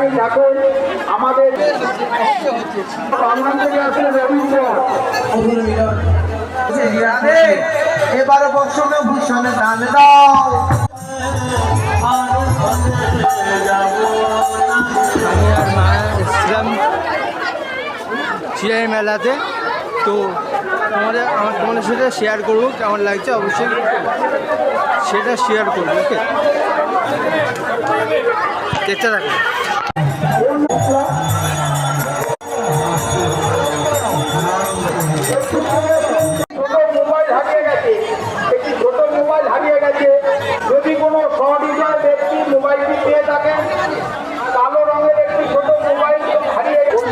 যেখানেই থাকুন আমাদের বাংলা থেকে আসলে রবীন্দ্র এবারে বর্ষণে ভূষণে দান দাও। আমি আর মা এসেছিলাম চিরাই মেলাতে, তো তোমাদের সাথে শেয়ার করবো কেমন লাগছে, অবশ্যই সেটা শেয়ার করবো। ওকে, দেখতে থাকো। যদি কোনো সহৃদয় ব্যক্তি মোবাইলটি পেয়ে থাকেন, কালো রঙের একটি ছোট মোবাইল হারিয়ে গেছে।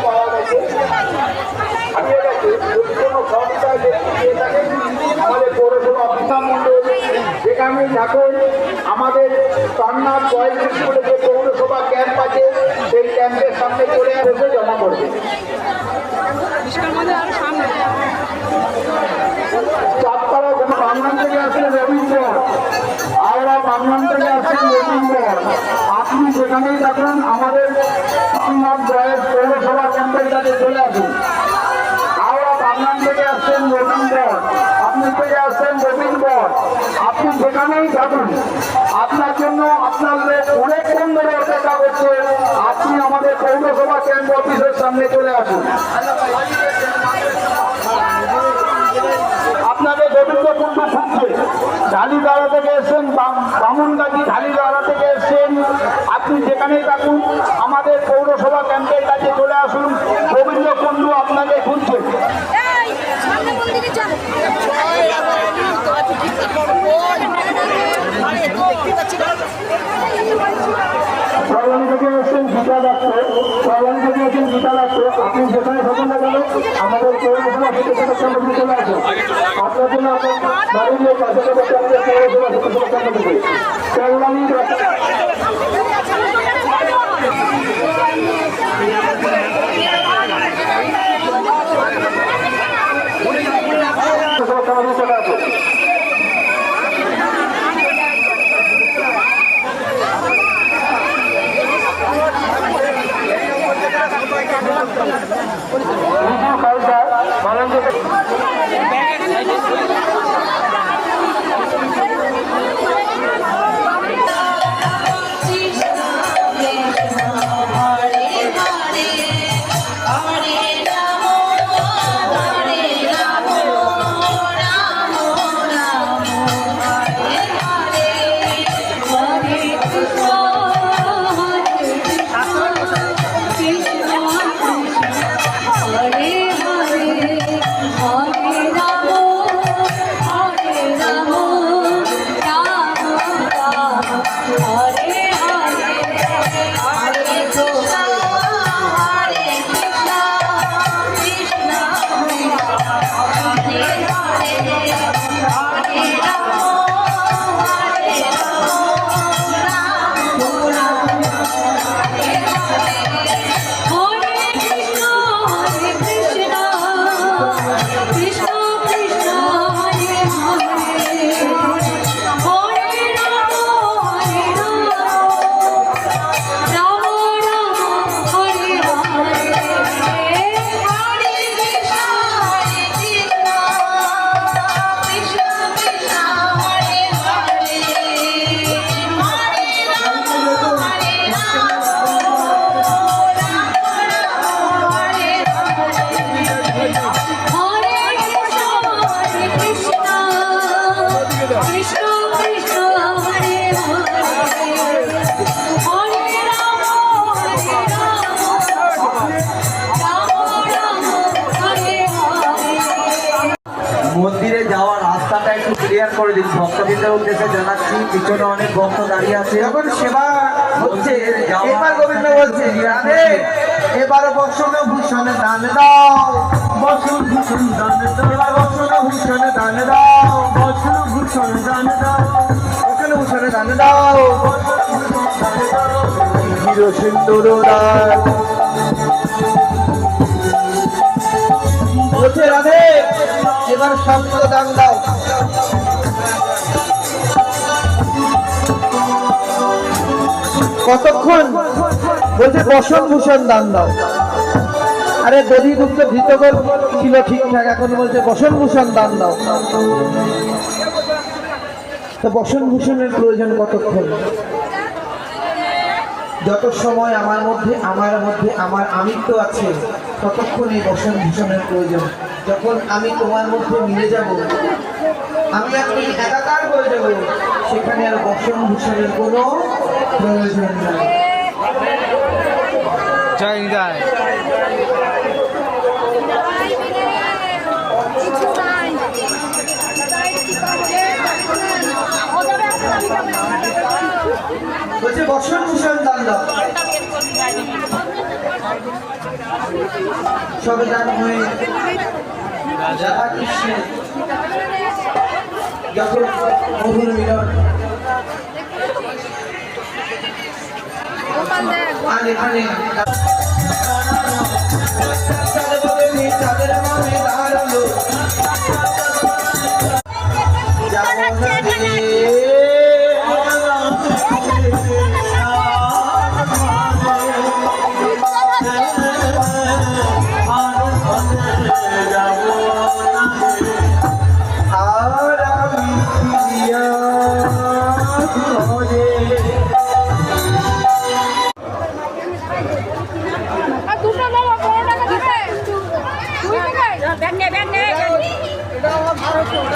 যদি কোনো সহৃদয় ব্যক্তি পেয়ে থাকেন, আমাদের পৌরসভা অফিসার মন্ডল যেখানেই থাকুন আমাদের কান্নার জয়েন্ট স্কুলে যে পৌরসভা ক্যাম্প আছে সেই ক্যাম্পের সামনে চলে এসে জমা করবে। চাঁদপাড়া কোনো বাংলান থেকে আসলে রবীন্দ্র, আওড়া বাংলান থেকে আসছেন রবীন্দ্র। আপনি যেখানেই থাকুন আমাদের পৌরসভা ক্যাম্পের কাছে চলে আসুন। আওড়া বাংলান থেকে আসছেন রবীন্দ্র, আপনি থেকে আসছেন রবীন্দ্র। আপনি যেখানেই থাকুন আপনার জন্য আপনার লোক অনেকক্ষণ ধরে অপেক্ষা করছে। আপনি আমাদের পৌরসভা ক্যাম্প অফিসের সামনে চলে আসুন। আপনাদের গোবিন্দকুণ্ড খুঁজছে, ঢালিদারা থেকে এসছেন, বামুনগাছি ঢালিদারা থেকে এসছেন। আপনি যেখানেই থাকুন আমাদের পৌরসভা ক্যাম্পের কাছে চলে আসুন। গোবিন্দকুণ্ড আপনাকে খুঁজছে। সর্বাণী থেকে এসছেন গীতা দত্ত, সর্বাণী থেকে এসছেন গীতা দত্ত। আপনি যেখানে থাকুন না কেন আমাদের পৌরসভা শিক্ষক সংগঠনে চলে আসুন। আপনার জন্য আপনার বাড়ির কাছে করতে আমাদের পৌরসভা শিক্ষক সংগঠনে সর্বাণী চলে আসুন। মন্দিরে যাওয়ার রাস্তাটা একটু ক্লিয়ার করে দিন, ভক্তবৃন্দের উদ্দেশ্যে জানাচ্ছি। পিছনে অনেক ভক্ত দাঁড়িয়ে আছে, এখন সেবা হচ্ছে। এবার গোবিন্দ বলছে এবার বর্ষণে ভূষণে দান দাও, বর্ষণ ভূষণ দান দাও। এবার বর্ষণে ভূষণে দান দাও, বর্ষণ ভূষণে দান দাও, বর্ষণ ভূষণে দান দাও। হিরো সিন্দুর বলছে রাধে এবার শব্দ দান দাও। কতক্ষণ বলছে বসন ভূষণ দান দাও। আরে দধি দুগ্ধ ধৃতকর ছিল ঠিকঠাক, এখন বলছে বসন ভূষণ দান দাও। তো বসন ভূষণের প্রয়োজন কতক্ষণ? যত সময় আমার মধ্যে আমার আমিত্ব আছে ততক্ষণ এই বসন ভূষণের প্রয়োজন। যখন আমি তোমার মধ্যে মিলে যাব, আমি আপনি একাকার হয়ে যাব, সেখানে আর বসন ভূষণের কোনো প্রয়োজন নাই। জয় নিতাই। বলছে বসন ভূষণ দান দাও। সবে দান হয়ে রাধা কৃষ্ণের যখন মধুর মিলন, আর এখানে তাদের মনে দাঁড়ালো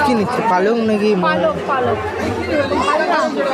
কি নিচ্ছে পালং নাকি পালক পালক ভালো পালক